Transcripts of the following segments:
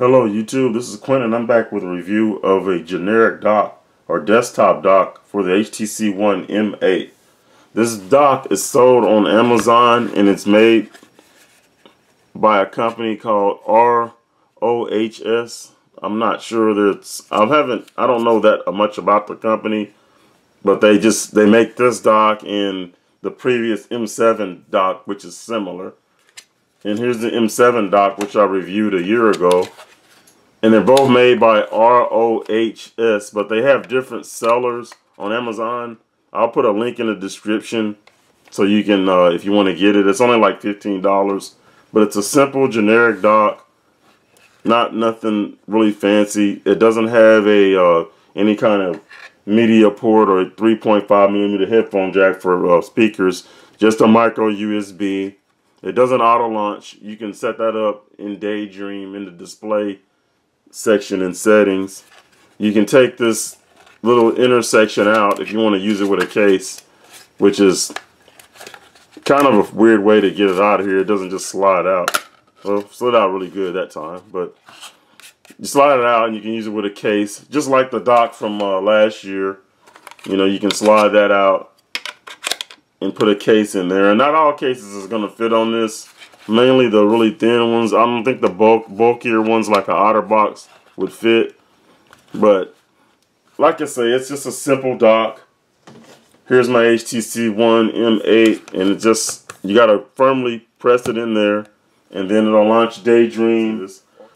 Hello YouTube, this is Quentin. I'm back with a review of a generic dock or desktop dock for the HTC One M8. This dock is sold on Amazon and it's made by a company called ROHS. I'm not sure that I don't know that much about the company, but they make this dock and the previous M7 dock, which is similar. And here's the M7 dock, which I reviewed a year ago. And they're both made by ROHS, but they have different sellers on Amazon. I'll put a link in the description so you can, if you want to get it. It's only like $15, but it's a simple generic dock, nothing really fancy. It doesn't have a any kind of media port or a 3.5mm headphone jack for speakers. Just a micro USB. It doesn't auto launch. You can set that up in Daydream in the display section and settings. You can take this little intersection out if you want to use it with a case, which is kind of a weird way to get it out of here. It doesn't just slide out. Well, it slid out really good that time, but you slide it out and you can use it with a case, just like the dock from last year. You know, you can slide that out and put a case in there, and not all cases is going to fit on this. Mainly the really thin ones. I don't think the bulkier ones like an OtterBox would fit. But like I say, it's just a simple dock. Here's my HTC One M8, and it just, you gotta firmly press it in there, and then it'll launch Daydream.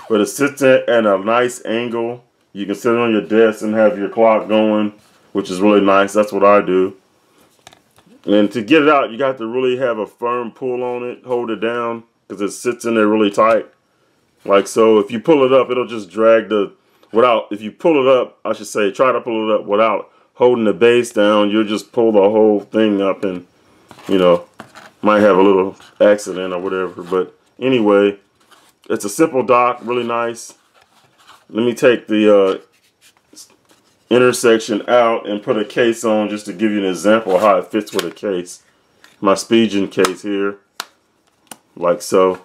But it sits at a nice angle. You can sit it on your desk and have your clock going, which is really nice. That's what I do. And to get it out, you got to really have a firm pull on it, hold it down, because it sits in there really tight. Like so. If you pull it up, it'll just drag if you pull it up, I should say, try to pull it up without holding the base down, you'll just pull the whole thing up and, you know, might have a little accident or whatever. But anyway, it's a simple dock, really nice. Let me take the intersection out and put a case on just to give you an example of how it fits with a case. My Spigen case here, like so,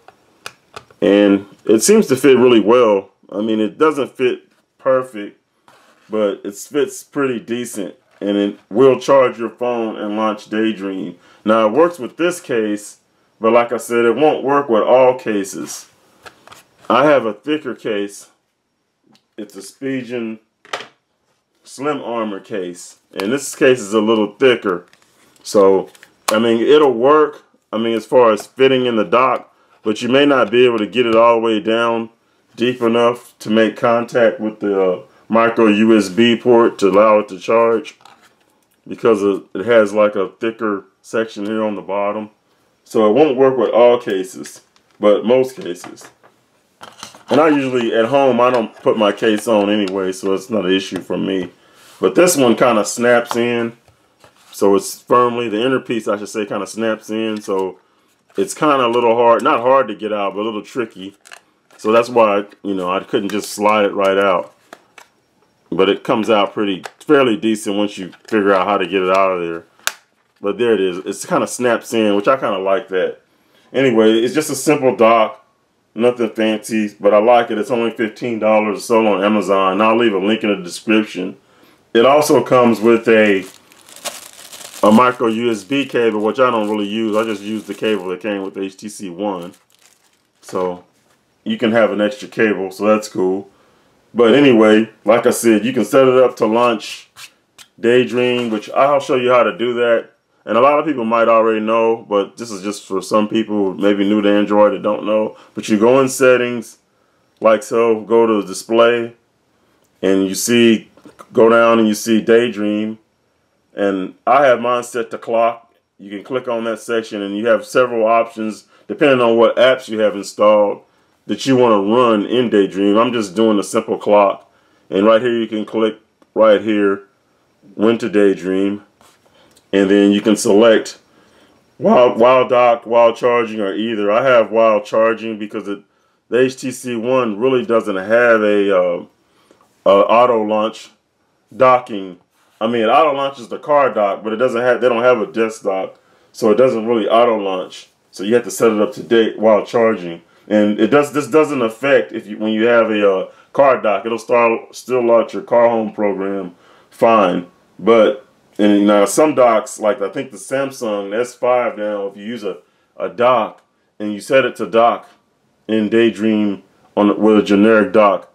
and it seems to fit really well. I mean, it doesn't fit perfect, but it fits pretty decent, and it will charge your phone and launch Daydream. Now it works with this case, but like I said, it won't work with all cases. I have a thicker case. It's a Spigen Slim Armor case, and this case is a little thicker, so I mean it'll work, I mean as far as fitting in the dock, but you may not be able to get it all the way down deep enough to make contact with the micro USB port to allow it to charge, because it has like a thicker section here on the bottom, so it won't work with all cases, but most cases. And I usually at home, I don't put my case on anyway, so it's not an issue for me. But this one kind of snaps in, so it's firmly, the inner piece I should say kind of snaps in, so it's kind of a little hard, not hard to get out, but a little tricky. So that's why, you know, I couldn't just slide it right out. But it comes out fairly decent once you figure out how to get it out of there. But there it is. It kind of snaps in, which I kind of like that. Anyway, it's just a simple dock. Nothing fancy, but I like it. It's only $15 sold on Amazon. And I'll leave a link in the description. It also comes with a micro USB cable, which I don't really use. I just use the cable that came with the HTC One. So you can have an extra cable, so that's cool. But anyway, like I said, you can set it up to launch Daydream, which I'll show you how to do that. And a lot of people might already know, but this is just for some people maybe new to Android that don't know. But you go in settings, like so, go to display, and you see, go down and you see Daydream. And I have mine set to clock. You can click on that section and you have several options depending on what apps you have installed that you want to run in Daydream. I'm just doing a simple clock. And right here you can click right here, when to Daydream. And then you can select while docked, while charging, or either. I have while charging because the HTC One really doesn't have a auto launch docking. I mean, it auto launches the car dock, but it doesn't have. They don't have a desk dock, so it doesn't really auto launch. So you have to set it up to date while charging. And this doesn't affect when you have a car dock. It'll still launch your car home program fine. But and now some docks, like I think the Samsung S5 now, if you use a dock and you set it to dock in Daydream with a generic dock,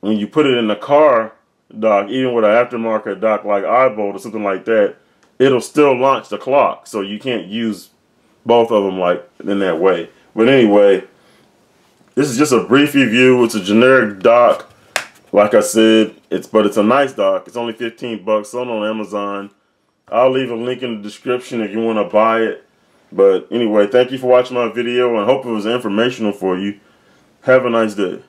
when you put it in the car dock, even with an aftermarket dock like iBolt or something like that, it'll still launch the clock. So you can't use both of them like in that way. But anyway, this is just a brief review. It's a generic dock. Like I said, it's a nice dock. It's only 15 bucks, sold on Amazon. I'll leave a link in the description if you want to buy it. But anyway, thank you for watching my video, and hope it was informational for you. Have a nice day.